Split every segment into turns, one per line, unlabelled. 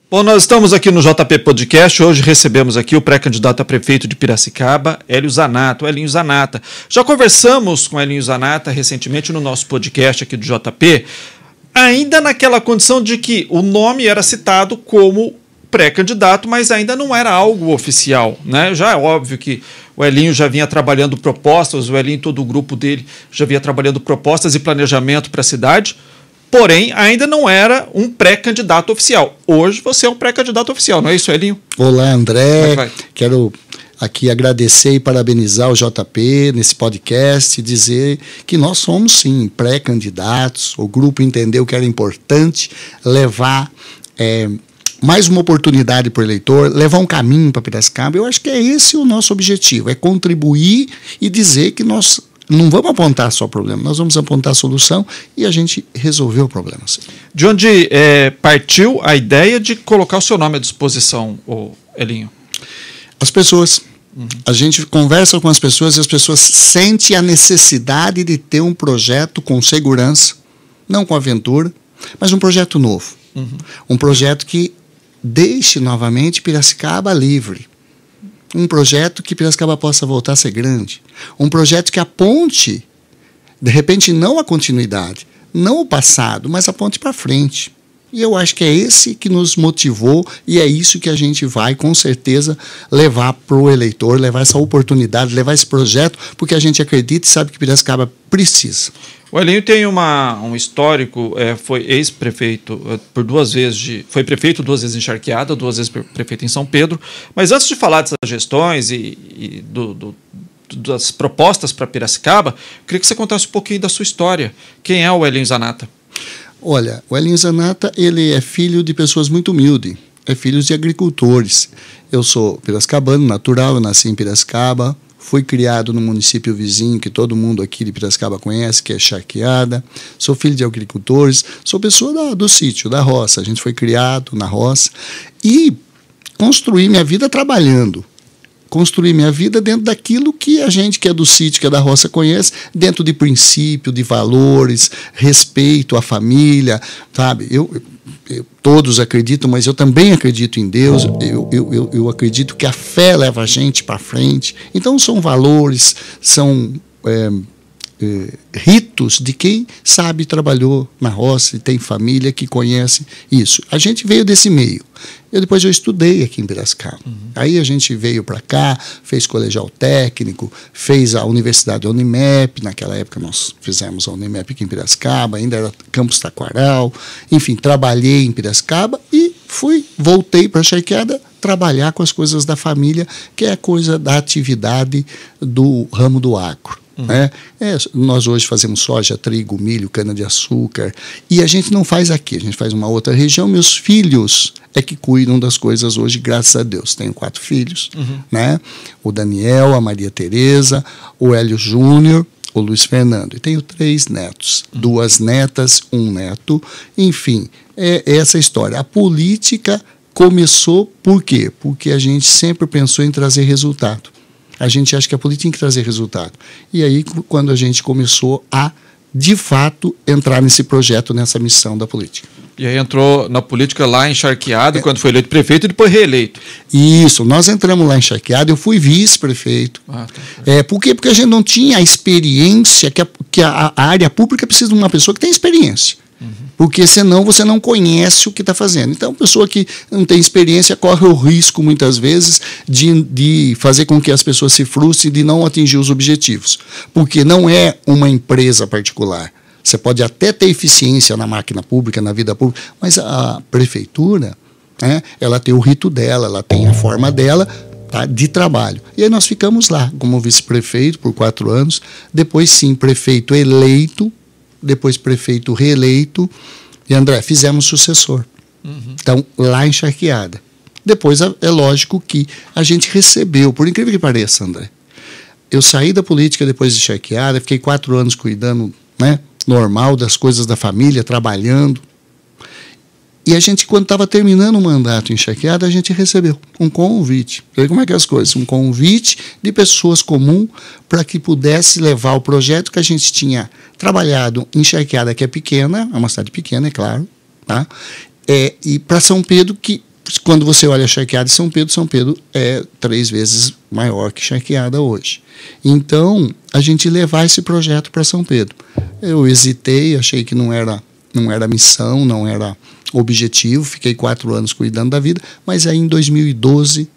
Bom, nós estamos aqui no JP Podcast. Hoje recebemos aqui o pré-candidato a prefeito de Piracicaba, Hélio Zanatta. O Helinho Zanatta. Já conversamos com o Helinho Zanatta recentemente no nosso podcast aqui do JP, ainda naquela condição de que o nome era citado como pré-candidato, mas ainda não era algo oficial, né? Já é óbvio que o Helinho já vinha trabalhando propostas, o Helinho e todo o grupo dele já vinha trabalhando propostas e planejamento para a cidade. Porém, ainda não era um pré-candidato oficial. Hoje você é um pré-candidato oficial, não é isso, Helinho?
Olá, André. Quero aqui agradecer e parabenizar o JP nesse podcast e dizer que nós somos, sim, pré-candidatos. O grupo entendeu que era importante levar mais uma oportunidade para o eleitor, levar um caminho para Piracicaba. Eu acho que é esse o nosso objetivo, é contribuir e dizer que nós não vamos apontar só o problema, nós vamos apontar a solução e a gente resolveu o problema. Sim.
De onde partiu a ideia de colocar o seu nome à disposição, Helinho?
As pessoas. A gente conversa com as pessoas e as pessoas sentem a necessidade de ter um projeto com segurança, não com aventura, mas um projeto novo. Um projeto que deixe novamente Piracicaba livre. Um projeto que Piracicaba possa voltar a ser grande. Um projeto que aponte, de repente, não a continuidade, não o passado, mas aponte para frente. E eu acho que é esse que nos motivou e é isso que a gente vai, com certeza, levar para o eleitor, levar essa oportunidade, levar esse projeto, porque a gente acredita e sabe que Piracicaba precisa.
O Helinho tem um histórico, foi ex-prefeito por 2 vezes, foi prefeito 2 vezes em Charqueada, 2 vezes prefeito em São Pedro. Mas antes de falar dessas gestões e das propostas para Piracicaba, eu queria que você contasse um pouquinho da sua história. Quem é o Helinho Zanatta?
Olha, o Helinho Zanatta, ele é filho de pessoas muito humildes, é filho de agricultores. Eu sou piracicabano, natural, eu nasci em Piracicaba, fui criado no município vizinho, que todo mundo aqui de Piracicaba conhece, que é Charqueada. Sou filho de agricultores, sou pessoa do sítio, da roça. A gente foi criado na roça e construí minha vida trabalhando. Construir minha vida dentro daquilo que a gente que é do sítio, que é da roça, conhece, dentro de princípio, de valores, respeito à família, sabe? Todos acreditam, mas eu também acredito em Deus, eu acredito que a fé leva a gente para frente. Então são valores, são ritos de quem sabe, trabalhou na roça e tem família que conhece isso. A gente veio desse meio. Depois eu estudei aqui em Piracicaba. Aí a gente veio para cá, fez colegial técnico, fez a Universidade da Unimep. Naquela época nós fizemos a Unimep aqui em Piracicaba, ainda era Campus Taquaral. Enfim, trabalhei em Piracicaba e voltei para Charqueada trabalhar com as coisas da família, que é a coisa da atividade do ramo do agro. Nós hoje fazemos soja, trigo, milho, cana-de-açúcar, e a gente não faz aqui, a gente faz uma outra região. Meus filhos é que cuidam das coisas hoje, graças a Deus. Tenho 4 filhos, né? O Daniel, a Maria Tereza, o Hélio Júnior, o Luiz Fernando. E tenho 3 netos, 2 netas, 1 neto. Enfim, é essa história. A política começou por quê? Porque a gente sempre pensou em trazer resultado. A gente acha que a política tem que trazer resultado. E aí, quando a gente começou a, de fato, entrar nesse projeto, nessa missão da política.
E aí entrou na política lá em Charqueada, quando foi eleito prefeito e depois reeleito.
Isso, nós entramos lá em Charqueada, eu fui vice-prefeito. Por quê? Porque a gente não tinha a experiência que a área pública precisa de uma pessoa que tem experiência. Porque senão você não conhece o que está fazendo. Então, a pessoa que não tem experiência corre o risco, muitas vezes, de fazer com que as pessoas se frustrem, de não atingir os objetivos. Porque não é uma empresa particular. Você pode até ter eficiência na máquina pública, na vida pública, mas a prefeitura, ela tem o rito dela, ela tem a forma dela, tá, de trabalho. E aí nós ficamos lá, como vice-prefeito por 4 anos, depois sim, prefeito eleito, depois prefeito reeleito, e André, fizemos sucessor. Então, lá em Charqueada. Depois, é lógico que a gente recebeu, por incrível que pareça, André, eu saí da política depois de Charqueada, fiquei 4 anos cuidando, normal, das coisas da família, trabalhando. E a gente, quando estava terminando o mandato em Charqueada, a gente recebeu um convite. Olha como é que é as coisas. Um convite de pessoas comuns para que pudesse levar o projeto que a gente tinha trabalhado em Charqueada, que é pequena, é uma cidade pequena, é claro, tá? E para São Pedro, que quando você olha a Charqueada de São Pedro é 3 vezes maior que Charqueada hoje. Então, a gente levar esse projeto para São Pedro. Eu hesitei, achei que não era missão, não era objetivo, fiquei 4 anos cuidando da vida, mas aí em 2012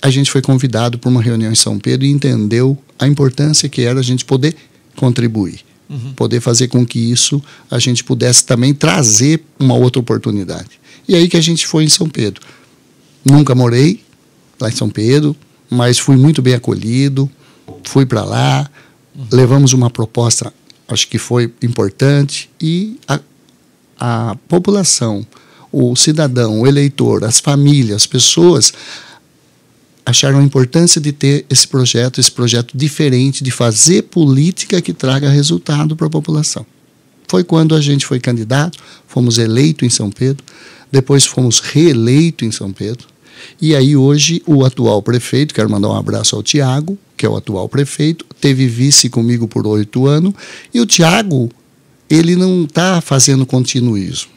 a gente foi convidado para uma reunião em São Pedro e entendeu a importância que era a gente poder contribuir, poder fazer com que isso a gente pudesse também trazer uma outra oportunidade. E aí que a gente foi em São Pedro. Nunca morei lá em São Pedro, mas fui muito bem acolhido, fui para lá, levamos uma proposta, acho que foi importante, e a população, o cidadão, o eleitor, as famílias, as pessoas acharam a importância de ter esse projeto diferente, de fazer política que traga resultado para a população. Foi quando a gente foi candidato, fomos eleitos em São Pedro, depois fomos reeleitos em São Pedro, e aí hoje o atual prefeito, quero mandar um abraço ao Tiago, que é o atual prefeito, teve vice comigo por 8 anos, e o Tiago, ele não está fazendo continuismo.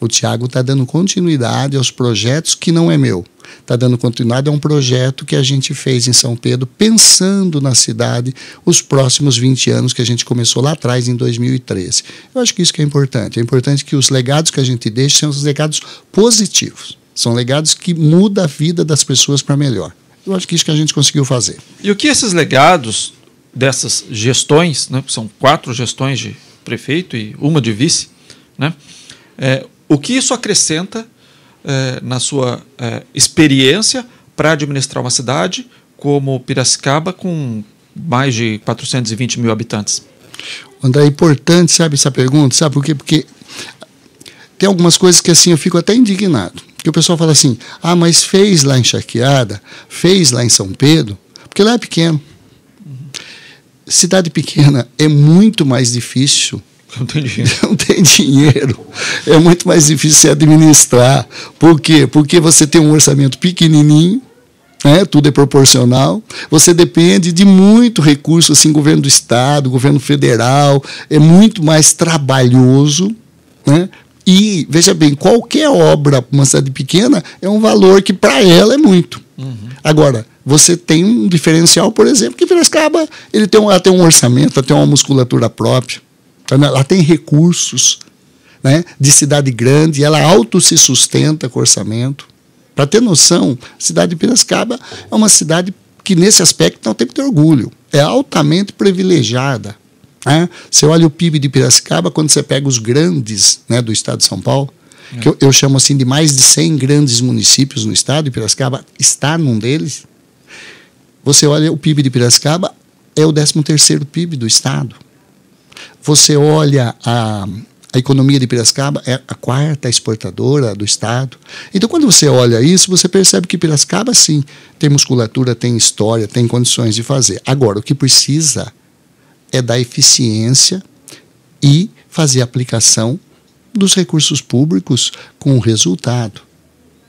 O Tiago está dando continuidade aos projetos que não é meu. Está dando continuidade a um projeto que a gente fez em São Pedro, pensando na cidade os próximos 20 anos que a gente começou lá atrás, em 2013. Eu acho que isso que é importante. É importante que os legados que a gente deixe sejam os legados positivos. São legados que mudam a vida das pessoas para melhor. Eu acho que isso que a gente conseguiu fazer.
E o que esses legados dessas gestões, né, são 4 gestões de prefeito e uma de vice, né, o que isso acrescenta na sua experiência para administrar uma cidade como Piracicaba, com mais de 420 mil habitantes?
André, é importante, sabe, essa pergunta, sabe por quê? Porque tem algumas coisas que assim eu fico até indignado. Porque o pessoal fala assim, mas fez lá em Charqueada, fez lá em São Pedro, porque lá é pequeno. Cidade pequena é muito mais difícil.
Não tem dinheiro.
Não tem dinheiro. É muito mais difícil se administrar. Por quê? Porque você tem um orçamento pequenininho, né? Tudo é proporcional. Você depende de muito recurso, assim, governo do estado, governo federal. É muito mais trabalhoso, né? E, veja bem, qualquer obra para uma cidade pequena é um valor que para ela é muito. Agora, você tem um diferencial, por exemplo, que Piracicaba ela tem um orçamento, ela tem uma musculatura própria, ela tem recursos, né, de cidade grande, ela auto se sustenta com orçamento. Para ter noção, a cidade de Piracicaba é uma cidade que, nesse aspecto, não tem que ter orgulho. É altamente privilegiada. Você olha o PIB de Piracicaba, quando você pega os grandes, né, do estado de São Paulo, que eu chamo assim de mais de 100 grandes municípios no estado, e Piracicaba está num deles. Você olha o PIB de Piracicaba, é o 13º PIB do estado. Você olha a economia de Piracicaba, é a 4ª exportadora do estado. Então, quando você olha isso, você percebe que Piracicaba, sim, tem musculatura, tem história, tem condições de fazer. Agora, o que precisa é da eficiência e fazer a aplicação dos recursos públicos com resultado.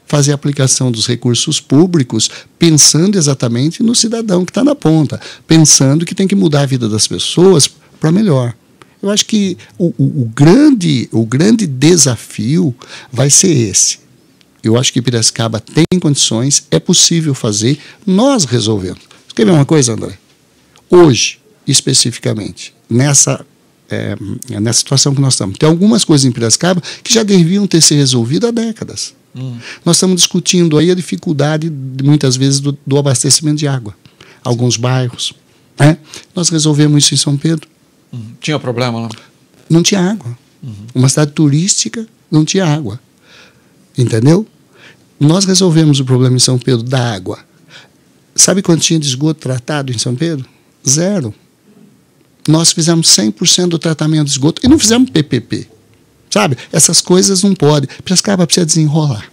Fazer a aplicação dos recursos públicos pensando exatamente no cidadão que está na ponta, pensando que tem que mudar a vida das pessoas para melhor. Eu acho que o grande desafio vai ser esse. Eu acho que Piracicaba tem condições, é possível fazer, nós resolvemos. Quer ver uma coisa, André? Hoje, especificamente, nessa situação que nós estamos, tem algumas coisas em Piracicaba que já deviam ter sido resolvidas há décadas. Nós estamos discutindo aí a dificuldade, muitas vezes, do abastecimento de água. Alguns bairros. Nós resolvemos isso em São Pedro.
Tinha problema lá?
Não tinha água. Uma cidade turística não tinha água. Entendeu? Nós resolvemos o problema em São Pedro da água. Sabe quanto tinha de esgoto tratado em São Pedro? 0. Nós fizemos 100% do tratamento de esgoto e não fizemos PPP. Sabe? Essas coisas não podem. Piracicaba precisa desenrolar.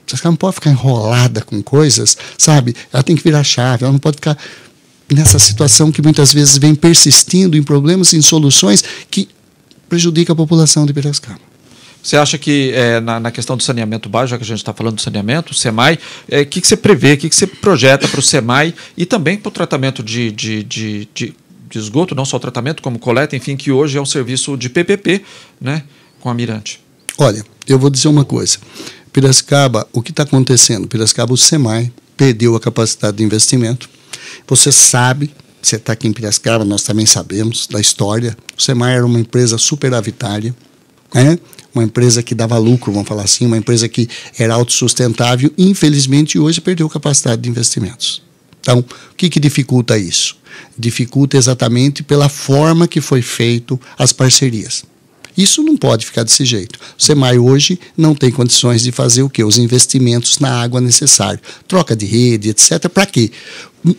Piracicaba não pode ficar enrolada com coisas, sabe? Ela tem que virar chave, ela não pode ficar nessa situação que muitas vezes vem persistindo em problemas, em soluções que prejudicam a população de Piracicaba.
Você acha que na questão do saneamento básico, já que a gente está falando do saneamento, o SEMAI, o que você prevê, o que você projeta para o SEMAI e também para o tratamento de esgoto, não só o tratamento, como coleta, enfim, que hoje é um serviço de PPP, né, com a Mirante?
Olha, eu vou dizer uma coisa. Piracicaba, o que está acontecendo? Piracicaba, o SEMAI perdeu a capacidade de investimento. Você sabe, você está aqui em Piracicaba, nós também sabemos da história. O SEMAI era uma empresa superavitária, né? Uma empresa que dava lucro, vamos falar assim, uma empresa que era autossustentável. Infelizmente, hoje perdeu capacidade de investimentos. Então, o que dificulta isso? Dificulta exatamente pela forma que foi feito as parcerias. Isso não pode ficar desse jeito. O SEMAI hoje não tem condições de fazer o quê? Os investimentos na água necessários. Troca de rede, etc. Para quê?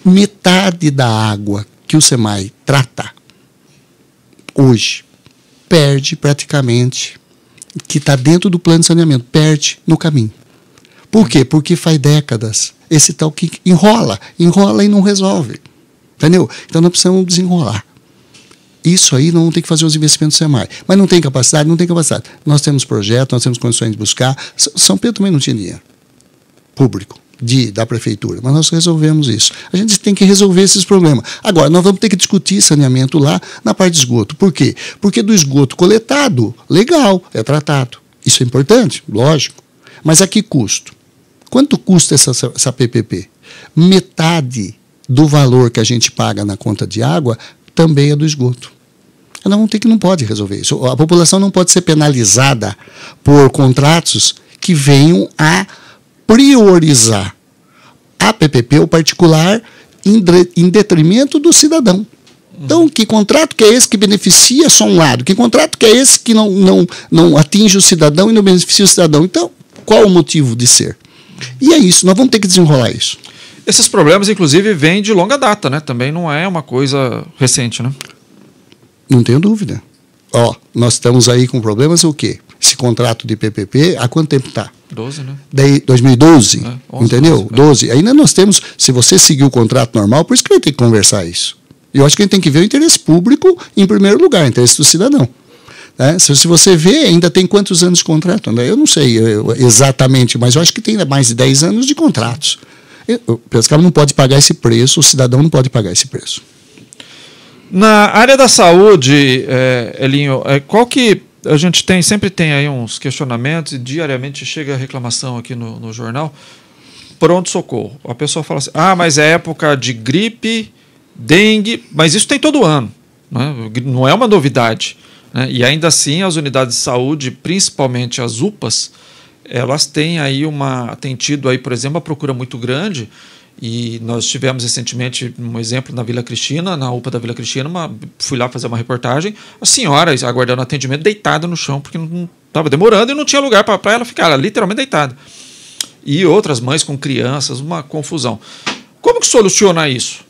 Metade da água que o SEMAI trata hoje perde praticamente, que está dentro do plano de saneamento, perde no caminho. Por quê? Porque faz décadas esse tal que enrola e não resolve. Entendeu? Então nós precisamos desenrolar. Isso aí não tem que fazer os investimentos do SEMAI. Mas não tem capacidade? Não tem capacidade. Nós temos projeto, nós temos condições de buscar. São Pedro também não tinha dinheiro público da prefeitura, mas nós resolvemos isso. A gente tem que resolver esses problemas. Agora, nós vamos ter que discutir saneamento lá na parte de esgoto. Por quê? Porque do esgoto coletado, legal, é tratado. Isso é importante, lógico. Mas a que custo? Quanto custa essa PPP? Metade do valor que a gente paga na conta de água também é do esgoto. Não pode resolver isso. A população não pode ser penalizada por contratos que venham a priorizar a PPP, o particular, em detrimento do cidadão. Então, que contrato que é esse que beneficia só um lado? Que contrato que é esse que não atinge o cidadão e não beneficia o cidadão? Então, qual o motivo de ser? E é isso, nós vamos ter que desenrolar isso.
Esses problemas, inclusive, vêm de longa data, né? Também não é uma coisa recente, né?
Não tenho dúvida. Nós estamos aí com problemas o quê? Esse contrato de PPP, há quanto tempo está?
12, né?
2012,
11,
entendeu? 12. Ainda nós temos, se você seguir o contrato normal, por isso que vai ter que conversar isso. Eu acho que a gente tem que ver o interesse público em primeiro lugar, o interesse do cidadão. Né? Se você vê, ainda tem quantos anos de contrato? Eu não sei exatamente, mas eu acho que tem mais de 10 anos de contratos. O Piracicaba não pode pagar esse preço, o cidadão não pode pagar esse preço.
Na área da saúde, Elinho, qual que a gente sempre tem aí uns questionamentos e diariamente chega a reclamação aqui no jornal, pronto-socorro. A pessoa fala assim, mas é época de gripe, dengue, mas isso tem todo ano, né? Não é uma novidade, né? E ainda assim as unidades de saúde, principalmente as UPAs, elas têm tido aí, por exemplo, uma procura muito grande. E nós tivemos recentemente um exemplo na Vila Cristina, na UPA da Vila Cristina, fui lá fazer uma reportagem, a senhora aguardando atendimento deitada no chão, porque não estava demorando e não tinha lugar para ela ficar, ela literalmente deitada. E outras mães com crianças, uma confusão. Como que soluciona isso?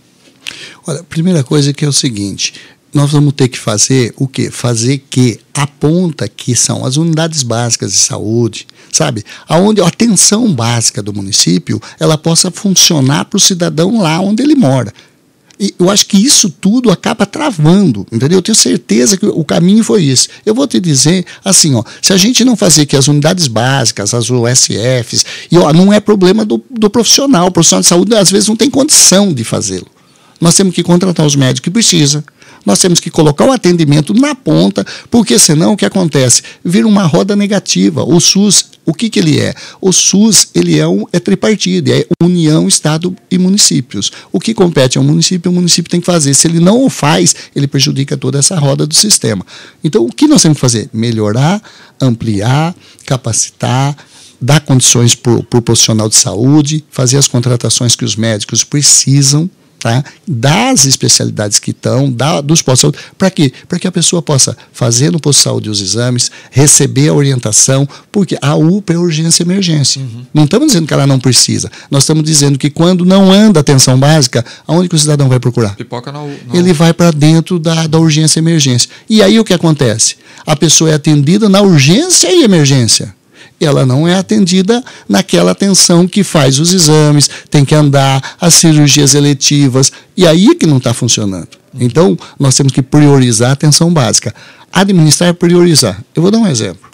Olha, a primeira coisa que é o seguinte, nós vamos ter que fazer o quê? Fazer que a ponta, que são as unidades básicas de saúde, sabe? Aonde a atenção básica do município, ela possa funcionar para o cidadão lá onde ele mora. E eu acho que isso tudo acaba travando, entendeu? Eu tenho certeza que o caminho foi esse. Eu vou te dizer assim, se a gente não fazer que as unidades básicas, as USFs, não é problema do profissional. O profissional de saúde às vezes não tem condição de fazê-lo. Nós temos que contratar os médicos que precisam. Nós temos que colocar o atendimento na ponta, porque senão o que acontece? Vira uma roda negativa. O SUS, o que ele é? O SUS ele é tripartido, é União, Estado e municípios. O que compete ao município, o município tem que fazer. Se ele não o faz, ele prejudica toda essa roda do sistema. Então, o que nós temos que fazer? Melhorar, ampliar, capacitar, dar condições para o profissional de saúde, fazer as contratações que os médicos precisam, tá? Das especialidades que estão, dos postos de saúde. Para quê? Para que a pessoa possa fazer no posto de saúde os exames, receber a orientação, porque a UPA é urgência e emergência. Não estamos dizendo que ela não precisa. Nós estamos dizendo que quando não anda a atenção básica, aonde que o cidadão vai procurar?
Pipoca na
Ele vai para dentro da urgência e emergência. E aí o que acontece? A pessoa é atendida na urgência e emergência. Ela não é atendida naquela atenção que faz os exames, tem que andar, as cirurgias eletivas, e aí é que não está funcionando. Então, nós temos que priorizar a atenção básica. Administrar é priorizar. Eu vou dar um exemplo.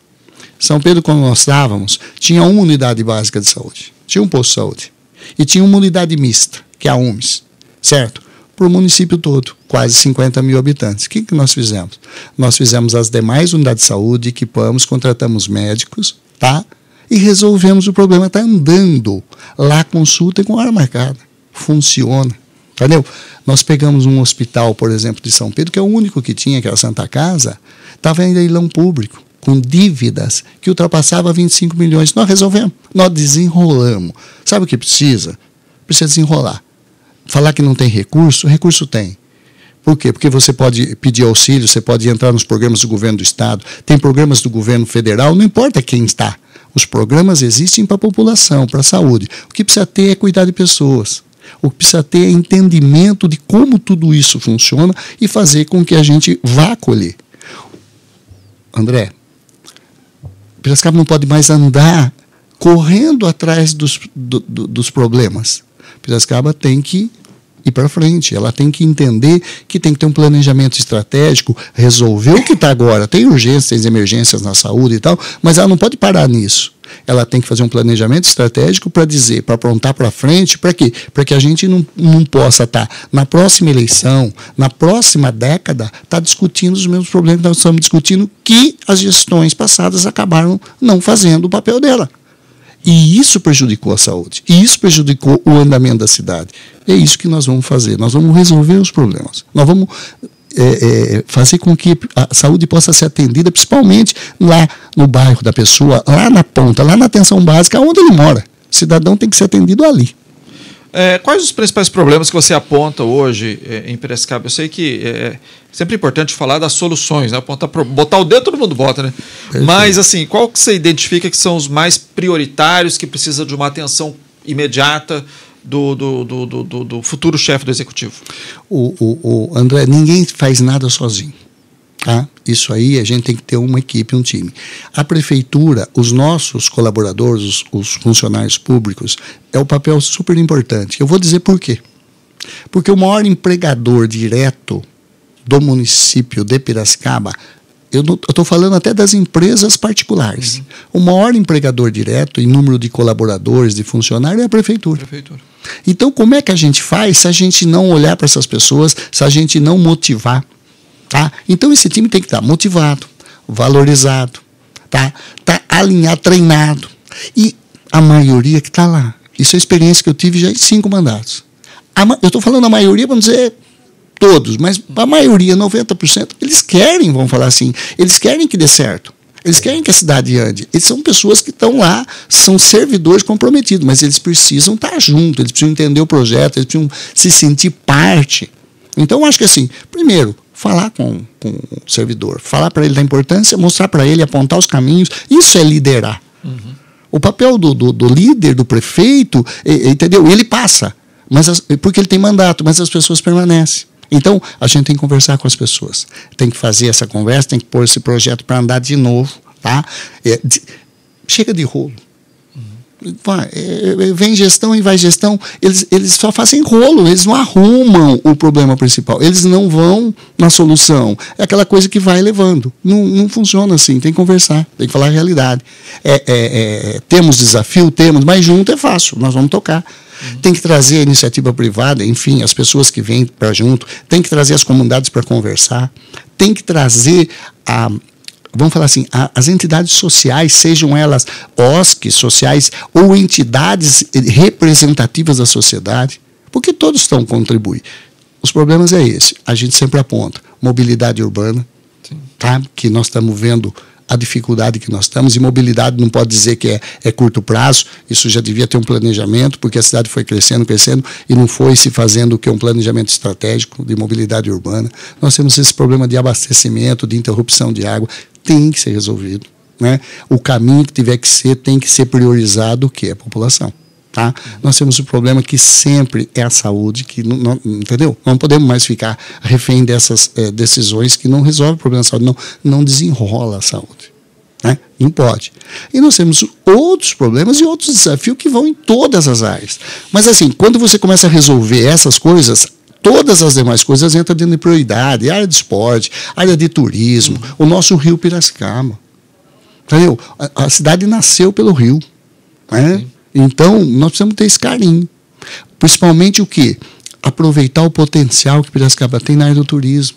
São Pedro, quando nós estávamos, tinha uma unidade básica de saúde, tinha um posto de saúde, e tinha uma unidade mista, que é a UMS, certo? Para o município todo, quase 50 mil habitantes. O que nós fizemos? Nós fizemos as demais unidades de saúde, equipamos, contratamos médicos, tá? e resolvemos o problema. Está andando. Lá consulta com hora marcada. Funciona. Entendeu? Nós pegamos um hospital, por exemplo, de São Pedro, que é o único que tinha, que era a Santa Casa, estava em leilão público, com dívidas que ultrapassava 25 milhões. Nós resolvemos. Nós desenrolamos. Sabe o que precisa? Precisa desenrolar. Falar que não tem recurso, recurso tem. Por quê? Porque você pode pedir auxílio, você pode entrar nos programas do governo do Estado, tem programas do governo federal, não importa quem está. Os programas existem para a população, para a saúde. O que precisa ter é cuidar de pessoas. O que precisa ter é entendimento de como tudo isso funciona e fazer com que a gente vá acolher. André, Piracicaba não pode mais andar correndo atrás dos problemas. Piracicaba tem que ir para frente, ela tem que entender que tem que ter um planejamento estratégico, resolver o que está agora. Tem urgências, tem emergências na saúde e tal, mas ela não pode parar nisso. Ela tem que fazer um planejamento estratégico para dizer, para aprontar para frente, para quê? Para que a gente não possa estar na próxima eleição, na próxima década, discutindo os mesmos problemas que nós estamos discutindo, que as gestões passadas acabaram não fazendo o papel dela. E isso prejudicou a saúde. E isso prejudicou o andamento da cidade. É isso que nós vamos fazer. Nós vamos resolver os problemas. Nós vamos fazer com que a saúde possa ser atendida, principalmente lá no bairro da pessoa, lá na ponta, lá na atenção básica, onde ele mora. O cidadão tem que ser atendido ali.
Quais os principais problemas que você aponta hoje em Piracicaba? Eu sei que é sempre importante falar das soluções, né? Botar o dedo, todo mundo bota, né? Perfeito. Mas, assim, qual que você identifica que são os mais prioritários, que precisa de uma atenção imediata do futuro chefe do Executivo?
André, ninguém faz nada sozinho. Tá? Isso aí a gente tem que ter uma equipe, um time. A prefeitura, os nossos colaboradores, os funcionários públicos, é o papel super importante. Eu vou dizer por quê. Porque o maior empregador direto do município de Piracicaba, eu estou falando até das empresas particulares. O maior empregador direto em número de colaboradores, de funcionários, é a prefeitura. Então, como é que a gente faz se a gente não olhar para essas pessoas, se a gente não motivar? Tá? Então esse time tem que estar motivado, valorizado, tá alinhado, treinado. E a maioria que está lá, isso é a experiência que eu tive já em 5 mandatos. Eu estou falando a maioria para não dizer todos, mas a maioria, 90%, eles querem, vamos falar assim, eles querem que dê certo. Eles querem que a cidade ande. Eles são pessoas que estão lá, são servidores comprometidos, mas eles precisam estar juntos, eles precisam entender o projeto, eles precisam se sentir parte. Então, eu acho que assim, primeiro, falar com o servidor, falar para ele da importância, mostrar para ele, apontar os caminhos, isso é liderar. O papel do líder, do prefeito, entendeu? Ele passa, porque ele tem mandato, mas as pessoas permanecem. Então, a gente tem que conversar com as pessoas, tem que fazer essa conversa, tem que pôr esse projeto para andar de novo. Tá? Chega de rolo. Vem gestão e vai gestão, eles só fazem rolo, eles não arrumam o problema principal, eles não vão na solução, é aquela coisa que vai levando, não funciona assim, tem que conversar, tem que falar a realidade. Temos desafio, mas junto é fácil, nós vamos tocar. Tem que trazer a iniciativa privada, enfim, as pessoas que vêm para junto, tem que trazer as comunidades para conversar, tem que trazer vamos falar assim, as entidades sociais, sejam elas OSCs sociais ou entidades representativas da sociedade, porque todos estão contribuindo. Os problemas é esse, a gente sempre aponta, mobilidade urbana, tá? Que nós estamos vendo a dificuldade que nós estamos, e mobilidade não pode dizer que é curto prazo, isso já devia ter um planejamento, porque a cidade foi crescendo, e não foi se fazendo o que é um planejamento estratégico de mobilidade urbana. Nós temos esse problema de abastecimento, de interrupção de água, tem que ser resolvido. Né? O caminho que tiver que ser, tem que ser priorizado, o que é a população. Tá? Nós temos o problema que sempre é a saúde, que entendeu? Não podemos mais ficar refém dessas decisões que não resolvem o problema da saúde, não desenrola a saúde. Né? Não pode. E nós temos outros problemas e outros desafios que vão em todas as áreas. Mas assim, quando você começa a resolver essas coisas, todas as demais coisas entram dentro de prioridade, área de esporte, área de turismo, o nosso rio Piracicaba. Entendeu? A cidade nasceu pelo rio. Né? Então, nós precisamos ter esse carinho. Principalmente o quê? Aproveitar o potencial que Piracicaba tem na área do turismo.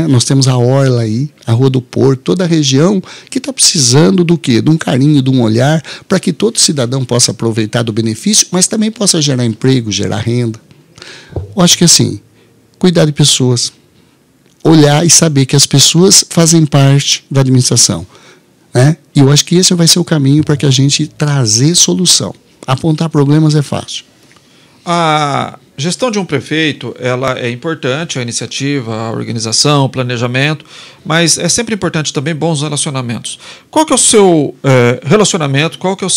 Nós temos a Orla aí, a Rua do Porto, toda a região que está precisando do quê? De um carinho, de um olhar, para que todo cidadão possa aproveitar do benefício, mas também possa gerar emprego, gerar renda. Eu acho que assim, cuidar de pessoas, olhar e saber que as pessoas fazem parte da administração. E eu acho que esse vai ser o caminho para que a gente trazer solução. Apontar problemas é fácil.
A gestão de um prefeito, ela é importante, a iniciativa, a organização, o planejamento, mas é sempre importante também bons relacionamentos. Qual que é o seu relacionamento, qual que é o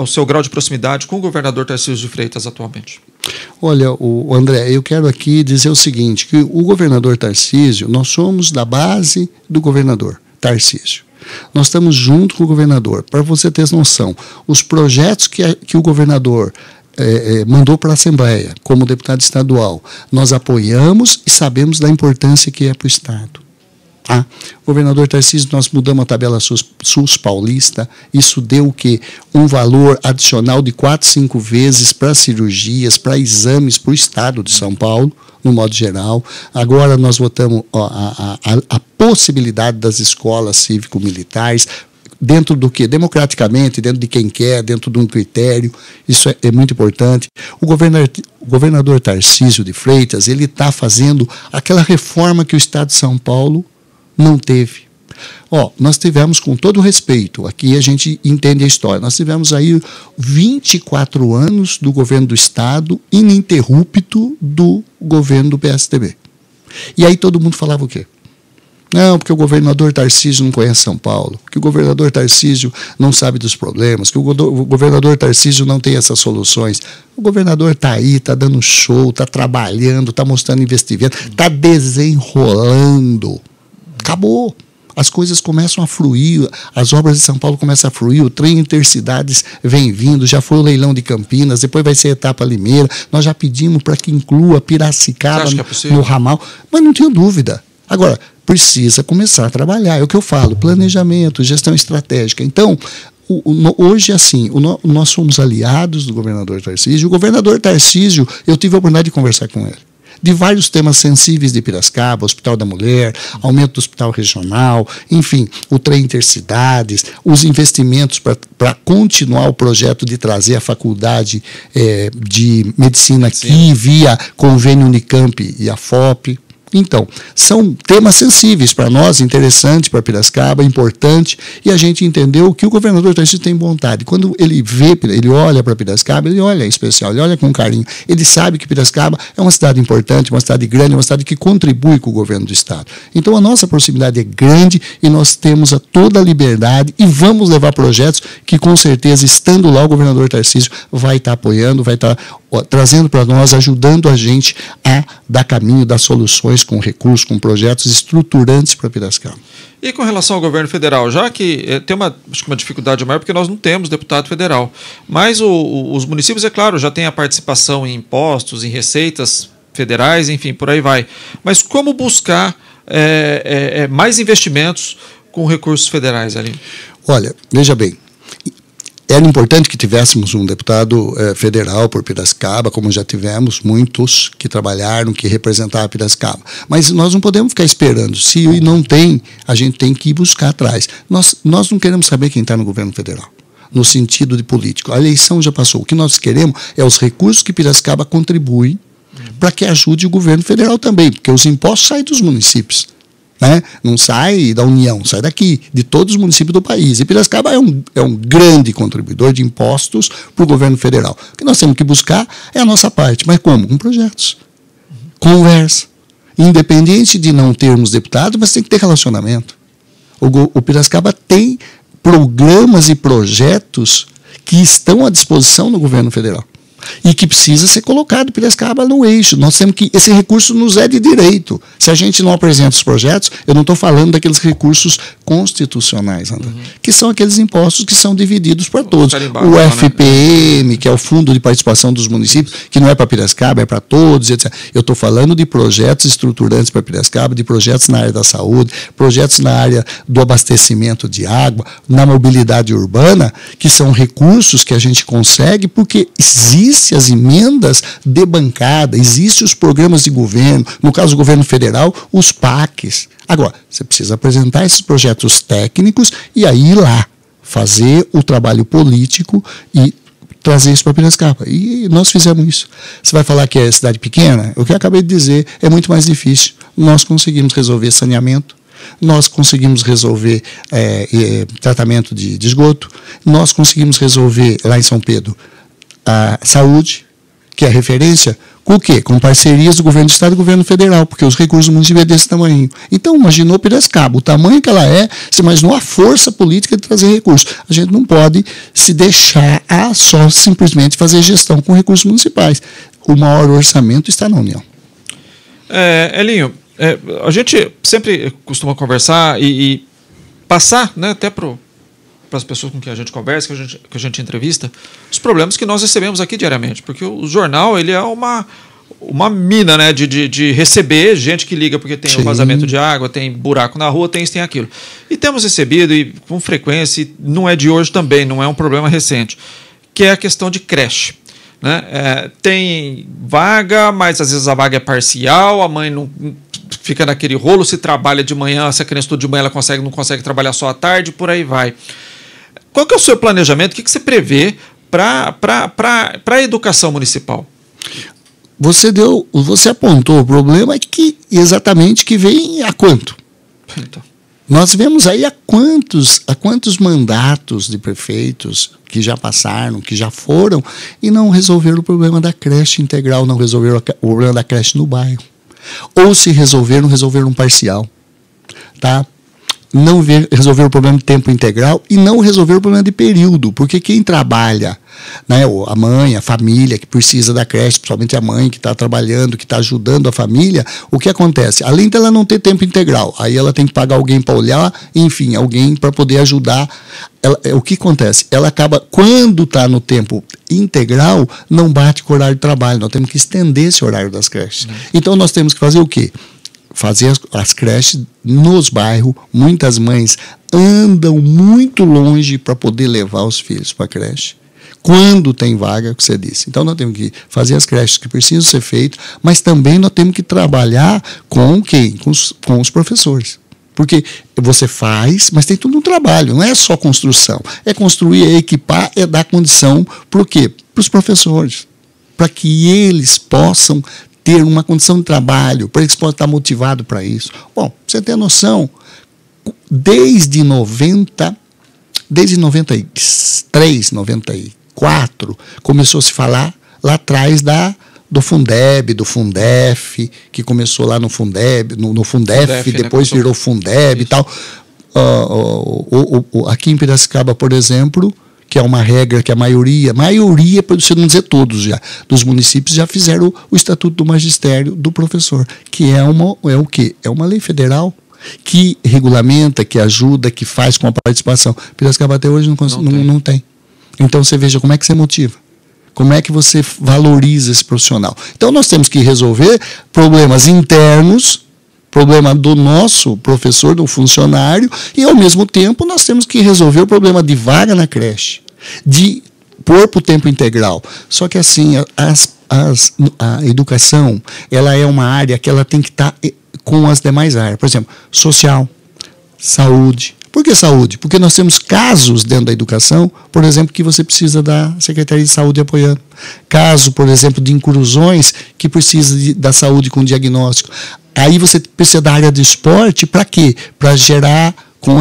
seu grau de proximidade com o governador Tarcísio de Freitas atualmente?
Olha, André, eu quero aqui dizer o seguinte, que o governador Tarcísio, nós somos da base do governador Tarcísio. Nós estamos junto com o governador. Para você ter noção, os projetos que o governador mandou para a Assembleia, como deputado estadual, nós apoiamos e sabemos da importância que é para o Estado. Governador Tarcísio, nós mudamos a tabela SUS paulista, isso deu o quê? Um valor adicional de 4, 5 vezes para cirurgias, para exames para o Estado de São Paulo, no modo geral. Agora nós votamos a possibilidade das escolas cívico-militares, dentro do que? Democraticamente, dentro de quem quer, dentro de um critério. Isso é muito importante. O governador Tarcísio de Freitas, ele está fazendo aquela reforma que o Estado de São Paulo não teve. Nós tivemos, com todo respeito, aqui a gente entende a história, nós tivemos aí 24 anos do governo do Estado ininterrupto do governo do PSDB. E aí todo mundo falava o quê? Não, porque o governador Tarcísio não conhece São Paulo, que o governador Tarcísio não sabe dos problemas, que o governador Tarcísio não tem essas soluções. O governador está aí, está dando show, está trabalhando, está mostrando investimento, está desenrolando. Acabou. As coisas começam a fluir, as obras de São Paulo começam a fluir, o trem Intercidades vem vindo, já foi o leilão de Campinas, depois vai ser a etapa Limeira, nós já pedimos para que inclua Piracicaba no ramal, mas não tenho dúvida. Agora, precisa começar a trabalhar, é o que eu falo, planejamento, gestão estratégica. Então, hoje, assim, nós somos aliados do governador Tarcísio. O governador Tarcísio, eu tive a oportunidade de conversar com ele, de vários temas sensíveis de Piracicaba, Hospital da Mulher, aumento do hospital regional, enfim, o trem Intercidades, os investimentos para continuar o projeto de trazer a faculdade de medicina aqui via convênio Unicamp e a FOP. Então, são temas sensíveis para nós, interessantes para Piracicaba, importante, e a gente entendeu que o governador Tarcísio tem vontade. Quando ele vê, ele olha para Piracicaba, ele olha em especial, ele olha com carinho. Ele sabe que Piracicaba é uma cidade importante, uma cidade grande, uma cidade que contribui com o governo do Estado. Então, a nossa proximidade é grande e nós temos toda a liberdade e vamos levar projetos que, com certeza, estando lá, o governador Tarcísio vai estar apoiando, vai estar trazendo para nós, ajudando a gente a dar caminho, dar soluções com recursos, com projetos estruturantes para Piracicaba.
E com relação ao governo federal, já que tem uma dificuldade maior, porque nós não temos deputado federal, mas os municípios, é claro, já têm a participação em impostos, em receitas federais, enfim, por aí vai. Mas como buscar mais investimentos com recursos federais ali?
Olha, veja bem, era importante que tivéssemos um deputado federal por Piracicaba, como já tivemos muitos que trabalharam, que representavam Piracicaba. Mas nós não podemos ficar esperando. Se não tem, a gente tem que ir buscar atrás. Nós não queremos saber quem está no governo federal, no sentido de político. A eleição já passou. O que nós queremos é os recursos que Piracicaba contribui para que ajude o governo federal também, porque os impostos saem dos municípios. Não sai da União, sai daqui, de todos os municípios do país. E Piracicaba é um grande contribuidor de impostos para o governo federal. O que nós temos que buscar é a nossa parte. Mas como? Com projetos. Conversa. Independente de não termos deputado, mas tem que ter relacionamento. O Piracicaba tem programas e projetos que estão à disposição do governo federal e que precisa ser colocado Piracicaba no eixo. Nós temos que, esse recurso nos é de direito. Se a gente não apresenta os projetos, eu não estou falando daqueles recursos constitucionais, André, que são aqueles impostos que são divididos para todos. O FPM, que é o Fundo de Participação dos Municípios, que não é para Piracicaba, é para todos, etc. Eu estou falando de projetos estruturantes para Piracicaba, de projetos na área da saúde, projetos na área do abastecimento de água, na mobilidade urbana, que são recursos que a gente consegue porque existe existem as emendas de bancada, existem os programas de governo, no caso do governo federal, os PACs. Agora, você precisa apresentar esses projetos técnicos e aí ir lá, fazer o trabalho político e trazer isso para Piracicaba. E nós fizemos isso. Você vai falar que é cidade pequena? O que eu acabei de dizer é muito mais difícil. Nós conseguimos resolver saneamento, nós conseguimos resolver tratamento de esgoto, nós conseguimos resolver, lá em São Pedro, a saúde, que é referência, com o quê? Com parcerias do governo do estado e do governo federal, porque os recursos municipais é desse tamanho. Então, imaginou Piracicaba, o tamanho que ela é, você imaginou a força política de trazer recursos. A gente não pode se deixar a só simplesmente fazer gestão com recursos municipais. O maior orçamento está na União.
Elinho, a gente sempre costuma conversar e passar, né, até para as pessoas com quem a gente conversa, que a gente entrevista, os problemas que nós recebemos aqui diariamente, porque o jornal ele é uma mina, né, de receber gente que liga porque tem um vazamento de água, tem buraco na rua, tem isso, tem aquilo. E temos recebido, e com frequência, e não é de hoje também, não é um problema recente, que é a questão de creche. Né? Tem vaga, mas às vezes a vaga é parcial, a mãe não fica naquele rolo, se trabalha de manhã, se a criança estuda de manhã, ela não consegue trabalhar só à tarde, por aí vai. Qual que é o seu planejamento? O que você prevê para a educação municipal?
Você apontou o problema que exatamente que vem a quanto?
Então.
Nós vemos aí a quantos mandatos de prefeitos que já passaram, que já foram, e não resolveram o problema da creche integral, não resolveram o problema da creche no bairro. Ou se resolveram parcial. Tá? Não resolver o problema de tempo integral e não resolver o problema de período, porque quem trabalha, né, a mãe, a família que precisa da creche, principalmente a mãe que está trabalhando, que está ajudando a família, o que acontece? Além dela não ter tempo integral, aí ela tem que pagar alguém para olhar, enfim, alguém para poder ajudar. O que acontece? Ela acaba, quando está no tempo integral, não bate com o horário de trabalho, nós temos que estender esse horário das creches. Então nós temos que fazer o quê? Fazer as creches nos bairros. Muitas mães andam muito longe para poder levar os filhos para a creche. Quando tem vaga, que você disse. Então, nós temos que fazer as creches que precisam ser feitas, mas também nós temos que trabalhar com quem? Com os professores. Porque você faz, mas tem tudo um trabalho, não é só construção. É construir, é equipar, é dar condição para o quê? Para os professores. Para que eles possam ter uma condição de trabalho, para eles possam estar motivados para isso. Bom, você tem noção, desde 93, 94, começou a se falar lá atrás do Fundeb, do Fundef, que começou lá no Fundeb, no Fundef, depois né, virou Fundeb e tal. Aqui em Piracicaba, por exemplo, que é uma regra que a maioria, para você não dizer todos já, dos municípios já fizeram o Estatuto do Magistério do Professor, que é o quê? É uma lei federal que regulamenta, que ajuda, que faz com a participação. Piracicaba até hoje não tem. Então você veja como é que você motiva. Como é que você valoriza esse profissional? Então nós temos que resolver problemas internos, problema do nosso professor, do funcionário, e ao mesmo tempo nós temos que resolver o problema de vaga na creche, de pôr para o tempo integral. Só que assim, a educação, ela é uma área que ela tem que estar com as demais áreas. Por exemplo, social, saúde. Por que saúde? Porque nós temos casos dentro da educação, por exemplo, que você precisa da Secretaria de Saúde apoiando. Caso, por exemplo, de incursões que precisa da saúde com diagnóstico. Aí você precisa da área de esporte para quê? Para gerar com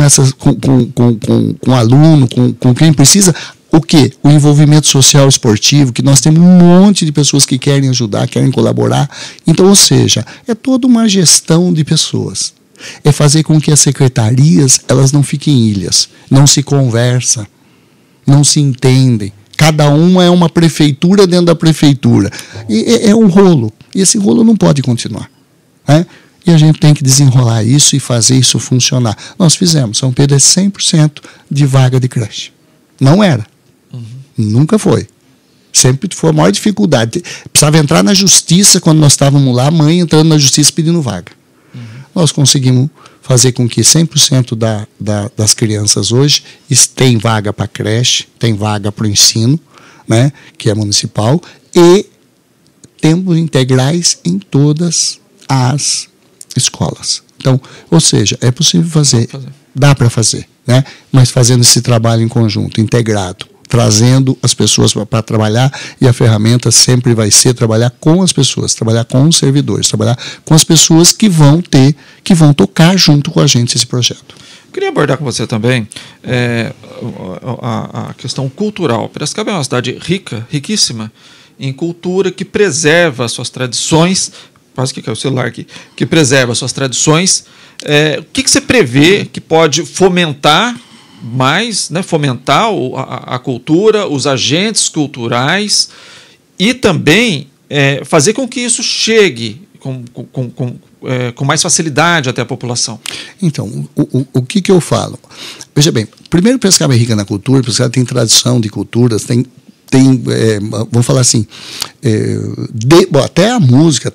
aluno, com quem precisa, o quê? O envolvimento social esportivo, que nós temos um monte de pessoas que querem ajudar, querem colaborar. Então, ou seja, é toda uma gestão de pessoas. É fazer com que as secretarias elas não fiquem ilhas, não se conversam, não se entendem. Cada uma é uma prefeitura dentro da prefeitura. E é um rolo. E esse rolo não pode continuar. Né? E a gente tem que desenrolar isso e fazer isso funcionar. Nós fizemos. São Pedro é 100% de vaga de creche. Não era. Nunca foi. Sempre foi a maior dificuldade. Precisava entrar na justiça quando nós estávamos lá, a mãe entrando na justiça pedindo vaga. Nós conseguimos fazer com que 100% das crianças hoje tem vaga para creche, tem vaga para o ensino, né, que é municipal, e tempos integrais em todas as escolas. Então, ou seja, é possível fazer, dá para fazer, né? Mas fazendo esse trabalho em conjunto, integrado, trazendo as pessoas para trabalhar, e a ferramenta sempre vai ser trabalhar com as pessoas, trabalhar com os servidores, trabalhar com as pessoas que vão tocar junto com a gente esse projeto.
Queria abordar com você também a questão cultural. Piracicaba é uma cidade rica, riquíssima em cultura, que preserva suas tradições. Quase que caiu o celular aqui. Que preserva suas tradições. O que você prevê que pode fomentar mais, né, fomentar a cultura, os agentes culturais, e também fazer com que isso chegue com mais facilidade até a população?
Então, o que eu falo? Veja bem, primeiro, Piracicaba é rica na cultura, Piracicaba tem tradição de culturas, vamos falar assim, até a música,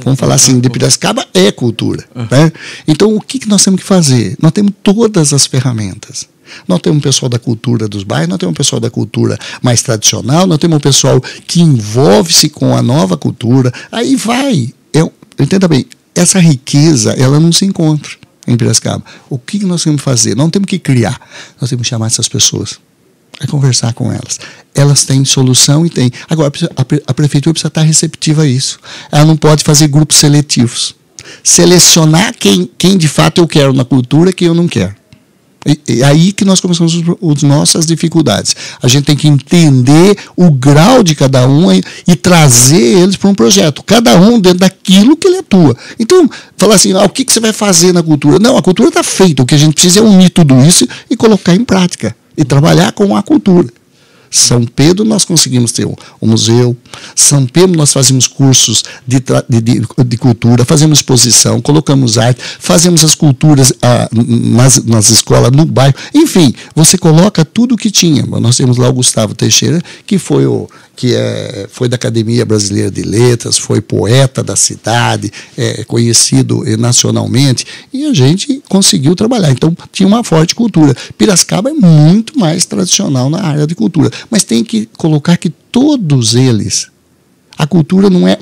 vamos falar assim, de Piracicaba é cultura. Né? Então, o que nós temos que fazer? Nós temos todas as ferramentas. Nós temos um pessoal da cultura dos bairros, nós temos um pessoal da cultura mais tradicional, nós temos um pessoal que envolve-se com a nova cultura. Aí vai. Entenda bem, essa riqueza, ela não se encontra em Piracicaba. O que nós temos que fazer? Não temos que criar, nós temos que chamar essas pessoas, conversar com elas. Elas têm solução e têm. Agora, a prefeitura precisa estar receptiva a isso. Ela não pode fazer grupos seletivos. Selecionar quem de fato eu quero na cultura e quem eu não quero. É aí que nós começamos as nossas dificuldades. A gente tem que entender o grau de cada um e trazer eles para um projeto. Cada um dentro daquilo que ele atua. Então, falar assim, o que você vai fazer na cultura? Não, a cultura está feita. O que a gente precisa é unir tudo isso e colocar em prática. E trabalhar com a cultura. São Pedro nós conseguimos ter um museu. São Pedro nós fazemos cursos de cultura, fazemos exposição, colocamos arte, fazemos as culturas nas escolas, no bairro. Enfim, você coloca tudo o que tinha. Nós temos lá o Gustavo Teixeira, que foi da Academia Brasileira de Letras, foi poeta da cidade, conhecido nacionalmente, e a gente conseguiu trabalhar. Então, tinha uma forte cultura. Piracicaba é muito mais tradicional na área de cultura, mas tem que colocar que todos eles, a cultura não é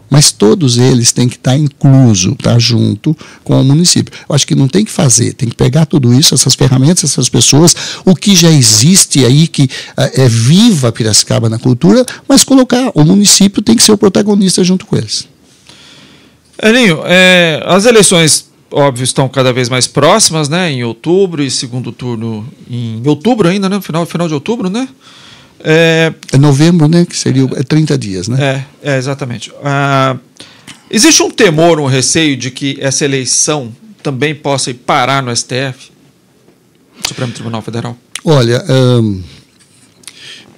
mas todos eles têm que estar incluso, estar junto com o município. Eu acho que não tem que fazer, tem que pegar tudo isso, essas ferramentas, essas pessoas, o que já existe aí, que é viva Piracicaba na cultura, mas colocar, o município tem que ser o protagonista junto com eles.
Elinho, as eleições, óbvio, estão cada vez mais próximas, né? Em outubro, e segundo turno em outubro ainda, né? Final de outubro, né?
É novembro, né? Que seria 30 dias, né?
Exatamente. Existe um temor, um receio de que essa eleição também possa ir parar no STF, Supremo Tribunal Federal?
Olha,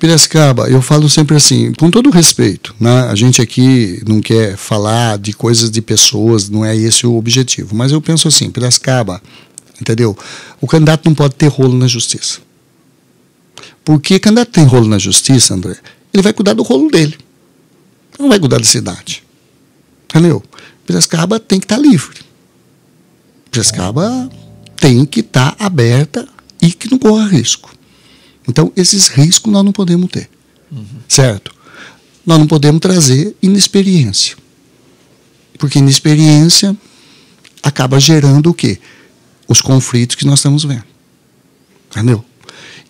Piracicaba, eu falo sempre assim, com todo respeito, né? A gente aqui não quer falar de coisas de pessoas, não é esse o objetivo, mas eu penso assim, Piracicaba, entendeu? O candidato não pode ter rolo na justiça. Porque candidato tem rolo na justiça, André, ele vai cuidar do rolo dele. Não vai cuidar da cidade. Entendeu? Piracicaba tem que estar livre. Piracicaba tem que estar aberta e que não corra risco. Então, esses riscos nós não podemos ter. Certo? Nós não podemos trazer inexperiência. Porque inexperiência acaba gerando o quê? Os conflitos que nós estamos vendo. Entendeu?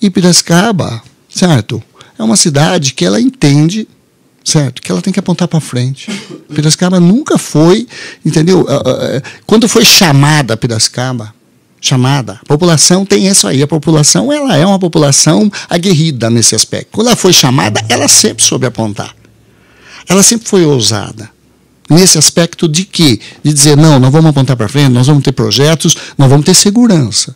E Piracicaba, certo? É uma cidade que ela entende, certo? Que ela tem que apontar para frente. Piracicaba nunca foi, entendeu? Quando foi chamada Piracicaba, a população tem isso aí. A população, ela é uma população aguerrida nesse aspecto. Quando ela foi chamada, ela sempre soube apontar. Ela sempre foi ousada. Nesse aspecto de quê? De dizer, não, nós vamos apontar para frente, nós vamos ter projetos, nós vamos ter segurança.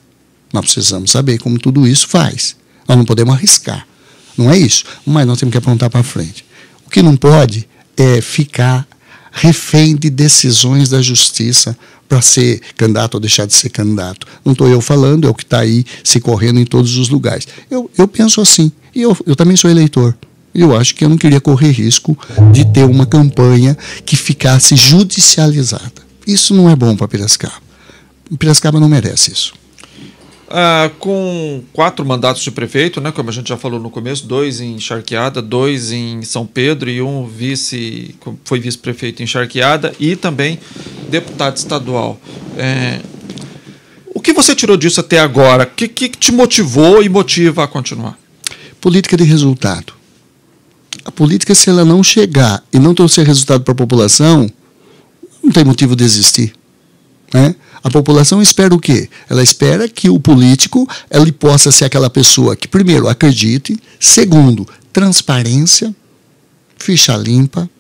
Nós precisamos saber como tudo isso faz. Nós não podemos arriscar. Não é isso. Mas nós temos que apontar para frente. O que não pode é ficar refém de decisões da justiça para ser candidato ou deixar de ser candidato. Não estou eu falando, é o que está aí se correndo em todos os lugares. Eu penso assim. E eu também sou eleitor. Eu acho que eu não queria correr risco de ter uma campanha que ficasse judicializada. Isso não é bom para Piracicaba. Piracicaba não merece isso.
Com 4 mandatos de prefeito, né, como a gente já falou no começo, 2 em Charqueada, 2 em São Pedro e um foi vice-prefeito em Charqueada e também deputado estadual. O que você tirou disso até agora? O que te motivou e motiva a continuar?
Política de resultado. A política, se ela não chegar e não trouxer resultado para a população, não tem motivo de existir, né? A população espera o quê? Ela espera que o político ele possa ser aquela pessoa que, primeiro, acredite, segundo, transparência, ficha limpa,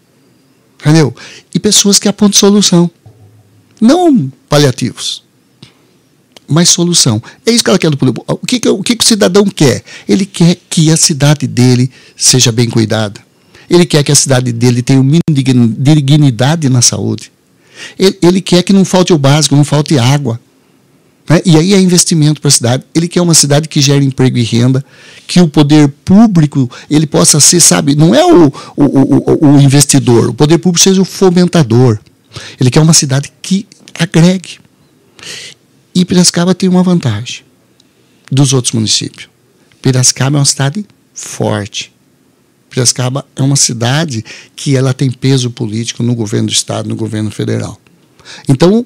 entendeu? E pessoas que apontam solução. Não paliativos, mas solução. É isso que ela quer do político. O que o cidadão quer? Ele quer que a cidade dele seja bem cuidada. Ele quer que a cidade dele tenha um mínimo de dignidade na saúde. Ele quer que não falte o básico, não falte água. Né? E aí é investimento para a cidade. Ele quer uma cidade que gere emprego e renda, que o poder público ele possa ser, sabe, não é o investidor, o poder público seja o fomentador. Ele quer uma cidade que agregue. E Piracicaba tem uma vantagem dos outros municípios. Piracicaba é uma cidade forte. Piracicaba é uma cidade que ela tem peso político no governo do estado, no governo federal. Então,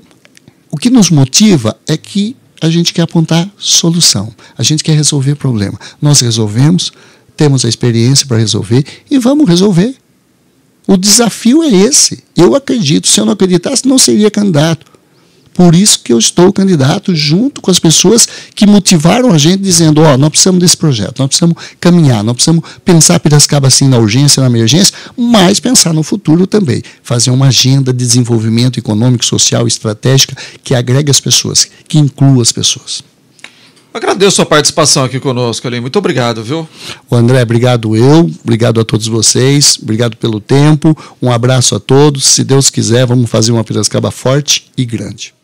o que nos motiva é que a gente quer apontar solução, a gente quer resolver problema. Nós resolvemos, temos a experiência para resolver e vamos resolver. O desafio é esse. Eu acredito, se eu não acreditasse, não seria candidato. Por isso que eu estou candidato junto com as pessoas que motivaram a gente dizendo, nós precisamos desse projeto, nós precisamos caminhar, nós precisamos pensar Piracicaba assim na urgência, na emergência, mas pensar no futuro também. Fazer uma agenda de desenvolvimento econômico, social, estratégica que agregue as pessoas, que inclua as pessoas.
Agradeço a sua participação aqui conosco, Elinho. Muito obrigado, viu?
André, obrigado a todos vocês, obrigado pelo tempo, um abraço a todos. Se Deus quiser, vamos fazer uma Piracicaba forte e grande.